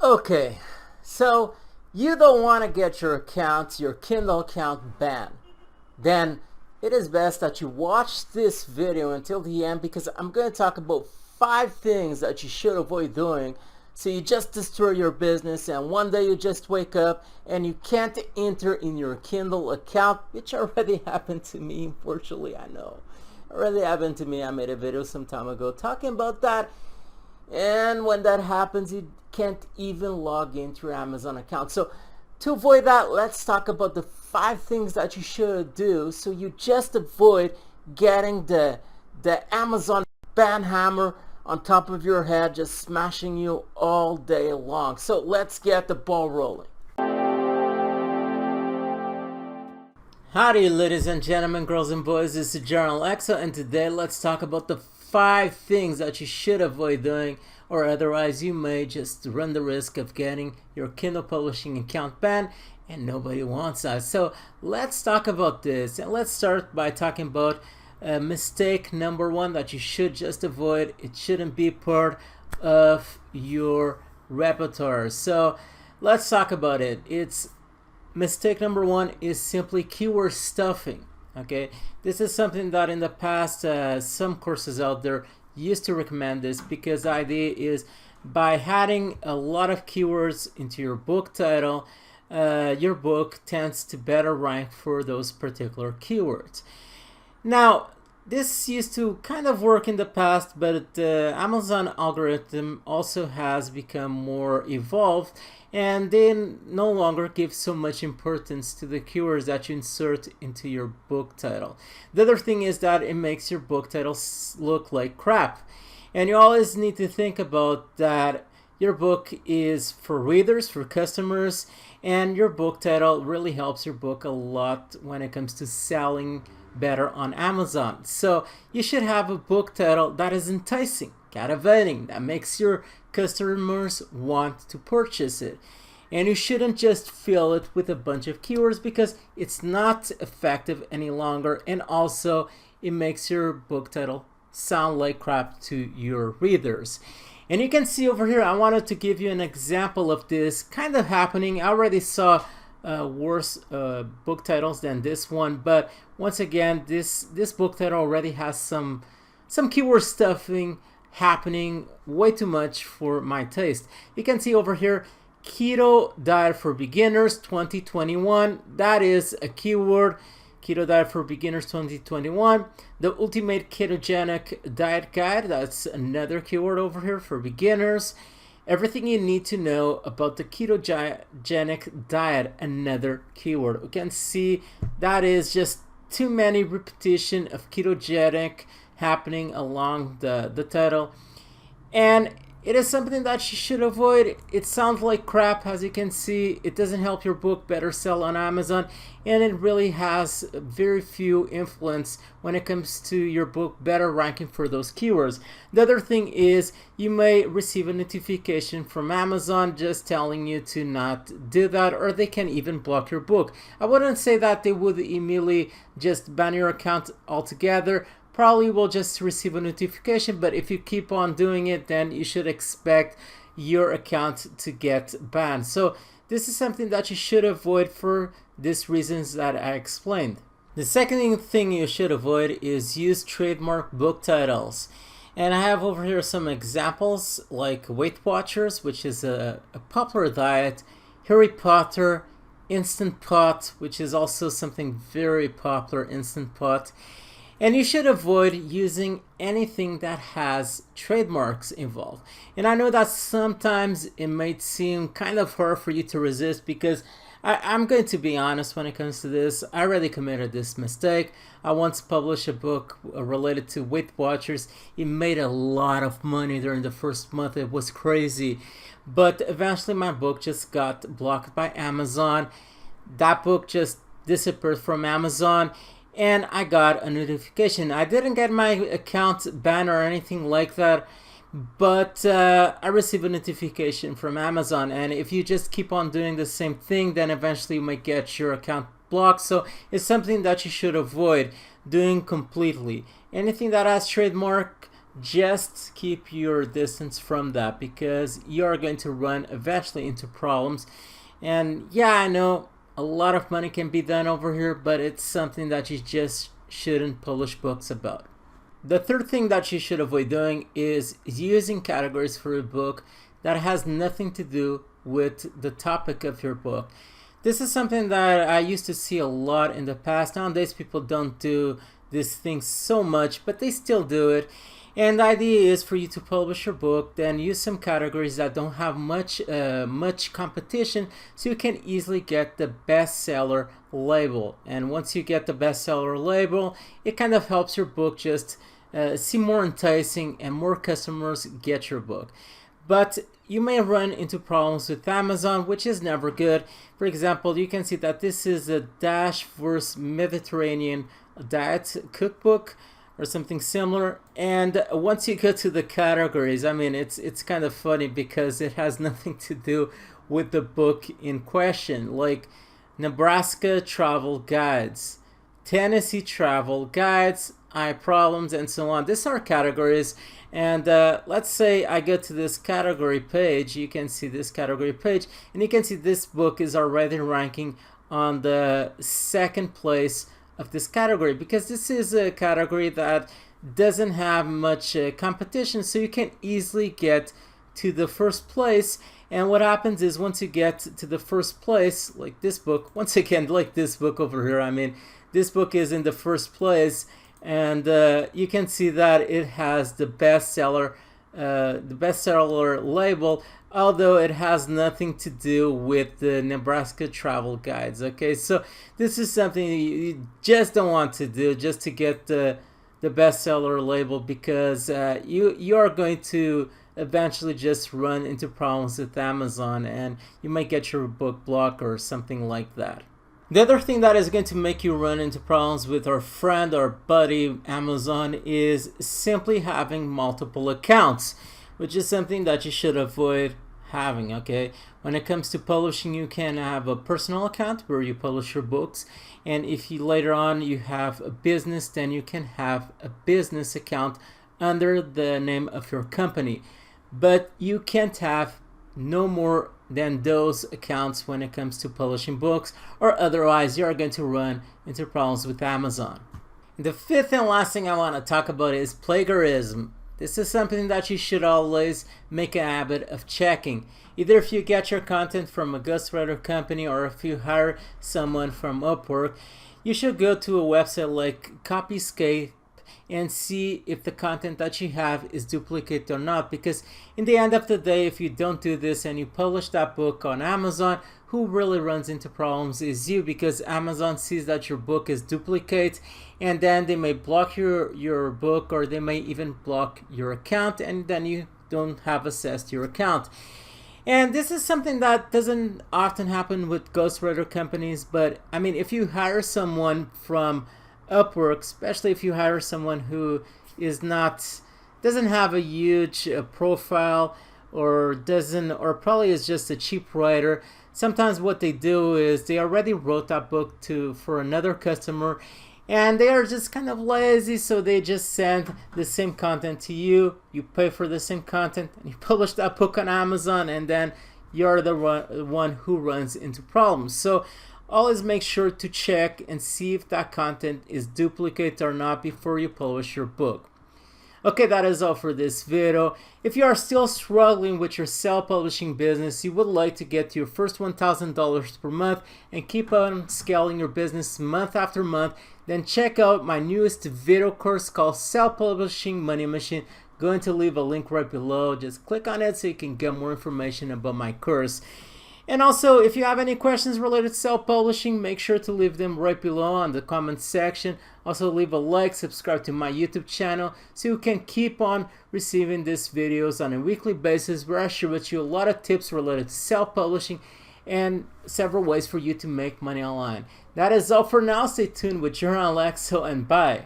Okay, so you don't want to get your account, your Kindle account banned. Then it is best that you watch this video until the end, because I'm going to talk about 5 things that you should avoid doing so you just destroy your business and one day you just wake up and you can't enter in your Kindle account, which already happened to me. Unfortunately, I know. Already happened to me. I made a video some time ago talking about that. And when that happens, you can't even log into your Amazon account. So to avoid that, let's talk about the 5 things that you should do so you just avoid getting the Amazon ban hammer on top of your head, just smashing you all day long. So let's get the ball rolling. Howdy, ladies and gentlemen, girls and boys. This is Alexo, and today let's talk about the 5 things that you should avoid doing, or otherwise you may just run the risk of getting your Kindle publishing account banned, and nobody wants that. So let's talk about this, and let's start by talking about mistake number 1 that you should just avoid. It shouldn't be part of your repertoire. So let's talk about it. It's mistake number 1 is simply keyword stuffing. Okay, this is something that in the past some courses out there used to recommend this, because the idea is by adding a lot of keywords into your book title, your book tends to better rank for those particular keywords. Now, this used to kind of work in the past, but the Amazon algorithm also has become more evolved, and they no longer give so much importance to the keywords that you insert into your book title. The other thing is that it makes your book title look like crap. And you always need to think about that your book is for readers, for customers, and your book title really helps your book a lot when it comes to selling better on Amazon. So you should have a book title that is enticing, captivating, that makes your customers want to purchase it. And you shouldn't just fill it with a bunch of keywords, because it's not effective any longer, and also it makes your book title sound like crap to your readers. And you can see over here, I wanted to give you an example of this kind of happening. I already saw worse book titles than this one, but once again, this book title already has some keyword stuffing happening, way too much for my taste. You can see over here, keto diet for beginners 2021. That is a keyword. Keto diet for beginners 2021. The ultimate ketogenic diet guide, that's another keyword over here for beginners. Everything you need to know about the ketogenic diet, another keyword. You can see that is just too many repetition of ketogenic happening along the title. And it is something that you should avoid. It sounds like crap, as you can see. It doesn't help your book better sell on Amazon, and it really has very few influence when it comes to your book better ranking for those keywords. The other thing is you may receive a notification from Amazon just telling you to not do that, or they can even block your book. I wouldn't say that they would immediately just ban your account altogether. Probably will just receive a notification, but if you keep on doing it, then you should expect your account to get banned. So this is something that you should avoid for these reasons that I explained. The second thing you should avoid is use trademark book titles. And I have over here some examples, like Weight Watchers, which is a popular diet, Harry Potter, Instant Pot, which is also something very popular, Instant Pot. And you should avoid using anything that has trademarks involved. And I know that sometimes it might seem kind of hard for you to resist, because I'm going to be honest when it comes to this. I already committed this mistake. I once published a book related to Weight Watchers. It made a lot of money during the first month. It was crazy. But eventually my book just got blocked by Amazon. That book just disappeared from Amazon, and I got a notification. I didn't get my account banned or anything like that, but I received a notification from Amazon. And if you just keep on doing the same thing, then eventually you might get your account blocked. So it's something that you should avoid doing completely. Anything that has trademark just keep your distance from that, because you're going to run eventually into problems. And yeah, I know a lot of money can be done over here, but it's something that you just shouldn't publish books about. The third thing that you should avoid doing is using categories for a book that has nothing to do with the topic of your book. This is something that I used to see a lot in the past. Nowadays people don't do these things so much, but they still do it. And the idea is for you to publish your book, then use some categories that don't have much competition, so you can easily get the bestseller label. And once you get the bestseller label, it kind of helps your book just seem more enticing and more customers get your book. But you may run into problems with Amazon, which is never good. For example, you can see that this is a Dash vs. Mediterranean diet cookbook or something similar, and once you go to the categories, I mean, it's kind of funny because it has nothing to do with the book in question, like Nebraska travel guides, Tennessee travel guides, eye problems, and so on. These are categories, and let's say I go to this category page. You can see this category page, and you can see this book is already ranking on the second place of this category, because this is a category that doesn't have much competition, so you can easily get to the first place. And what happens is, once you get to the first place, like this book, once again, like this book over here, I mean, this book is in the first place, and you can see that it has the bestseller label, although it has nothing to do with the Nebraska travel guides. Okay, so this is something you just don't want to do, just to get the bestseller label, because you are going to eventually just run into problems with Amazon, and you might get your book blocked or something like that. The other thing that is going to make you run into problems with our friend or buddy Amazon is simply having multiple accounts, which is something that you should avoid having. Okay, when it comes to publishing, you can have a personal account where you publish your books, and if you later on you have a business, then you can have a business account under the name of your company. But you can't have no more than those accounts when it comes to publishing books, or otherwise you're going to run into problems with Amazon. The fifth and last thing I want to talk about is plagiarism. This is something that you should always make a habit of checking. Either if you get your content from a ghostwriter company, or if you hire someone from Upwork, you should go to a website like Copyscape and see if the content that you have is duplicate or not, because in the end of the day, if you don't do this and you publish that book on Amazon, who really runs into problems is you, because Amazon sees that your book is duplicate, and then they may block your book, or they may even block your account, and then you don't have access to your account. And this is something that doesn't often happen with ghostwriter companies, but I mean, if you hire someone from Upwork, especially if you hire someone who doesn't have a huge profile, or probably is just a cheap writer, sometimes what they do is they already wrote that book for another customer, and they are just kind of lazy, so they just send the same content to you. You pay for the same content, and you publish that book on Amazon, and then you're the one who runs into problems. So always make sure to check and see if that content is duplicate or not before you publish your book. Okay, that is all for this video. If you are still struggling with your self-publishing business, you would like to get to your first $1,000 per month and keep on scaling your business month after month, then check out my newest video course called Self-Publishing Money Machine. Going to leave a link right below. Just click on it so you can get more information about my course. And also, if you have any questions related to self-publishing, make sure to leave them right below on the comment section. Also, leave a like, subscribe to my YouTube channel so you can keep on receiving these videos on a weekly basis, where I share with you a lot of tips related to self-publishing and several ways for you to make money online. That is all for now. Stay tuned with your Alexo, and bye.